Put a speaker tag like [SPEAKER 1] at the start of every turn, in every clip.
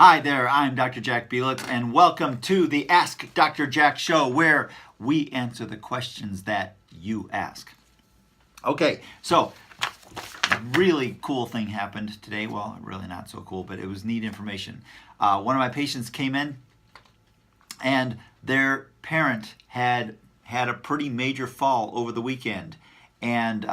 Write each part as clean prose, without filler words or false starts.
[SPEAKER 1] Hi there, I'm Dr. Jack Belitz, and welcome to the Ask Dr. Jack show, where we answer the questions that you ask. Okay, so really cool thing happened today. Well, really not so cool, but it was neat information. One of my patients came in, and their parent had a pretty major fall over the weekend, and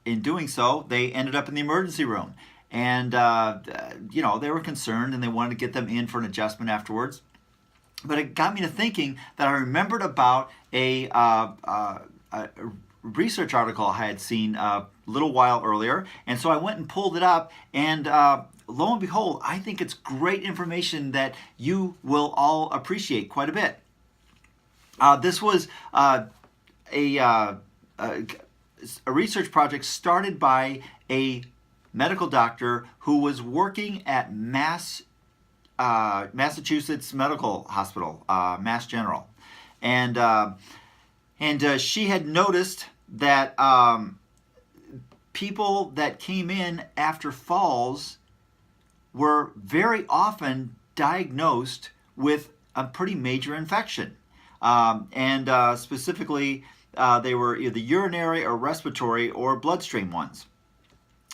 [SPEAKER 1] in doing so, they ended up in the emergency room. And, they were concerned and they wanted to get them in for an adjustment afterwards. But it got me to thinking that I remembered about a research article I had seen a little while earlier. And so I went and pulled it up, and lo and behold, I think it's great information that you will all appreciate quite a bit. This was a research project started by a medical doctor who was working at Massachusetts Medical Hospital, Mass General, and she had noticed that people that came in after falls were very often diagnosed with a pretty major infection, and specifically they were either urinary or respiratory or bloodstream ones.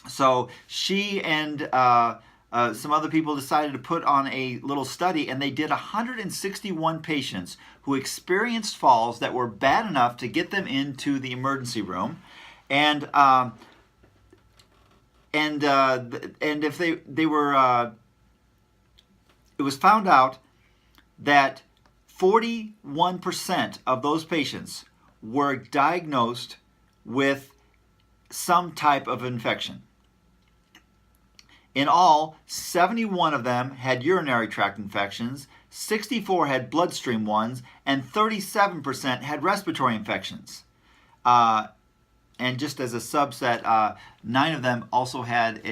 [SPEAKER 1] So she and some other people decided to put on a little study, and they did 161 patients who experienced falls that were bad enough to get them into the emergency room, and if they were, it was found out that 41% of those patients were diagnosed with some type of infection. In all, 71 of them had urinary tract infections, 64 had bloodstream ones, and 37% had respiratory infections. And just as a subset, 9 of them also had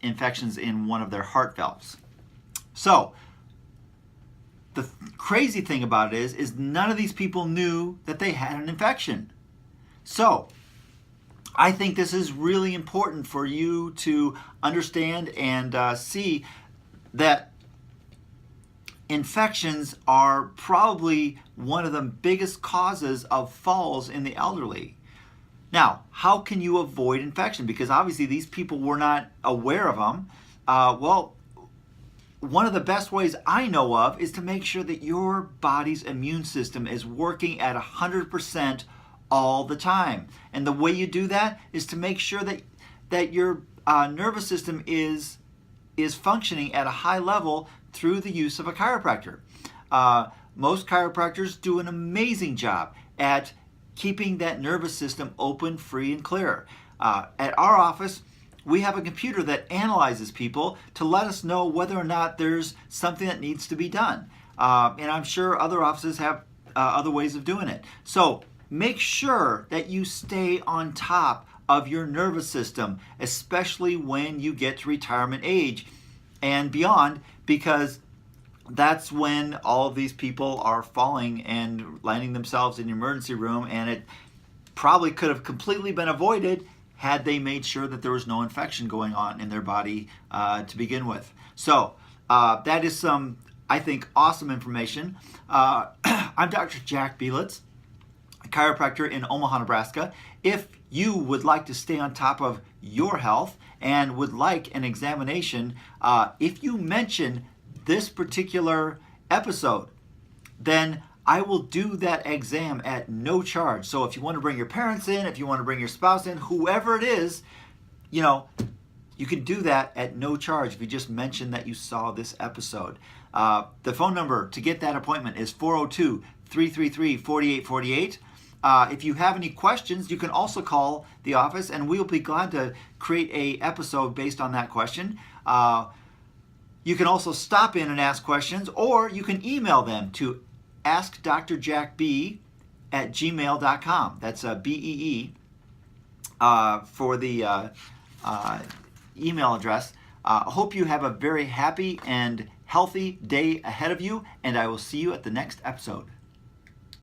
[SPEAKER 1] infections in one of their heart valves. So, the crazy thing about it is none of these people knew that they had an infection. So, I think this is really important for you to understand and see that infections are probably one of the biggest causes of falls in the elderly. Now, how can you avoid infection? Because obviously these people were not aware of them. Well, one of the best ways I know of is to make sure that your body's immune system is working at 100% all the time. And the way you do that is to make sure that your nervous system is functioning at a high level through the use of a chiropractor. Most chiropractors do an amazing job at keeping that nervous system open, free, and clear. At our office, we have a computer that analyzes people to let us know whether or not there's something that needs to be done. And I'm sure other offices have other ways of doing it. So make sure that you stay on top of your nervous system, especially when you get to retirement age and beyond, because that's when all of these people are falling and landing themselves in the emergency room, and it probably could have completely been avoided had they made sure that there was no infection going on in their body to begin with. So that is some, I think, awesome information. I'm Dr. Jack Belitz, a chiropractor in Omaha, Nebraska. If you would like to stay on top of your health and would like an examination, if you mention this particular episode, then I will do that exam at no charge. So if you want to bring your parents in, if you want to bring your spouse in, whoever it is, you can do that at no charge if you just mention that you saw this episode. The phone number to get that appointment is 402-333-4848. If you have any questions, you can also call the office, and we'll be glad to create an episode based on that question. You can also stop in and ask questions, or you can email them to askdrjackb@gmail.com. That's BEE for the email address. I hope you have a very happy and healthy day ahead of you, and I will see you at the next episode.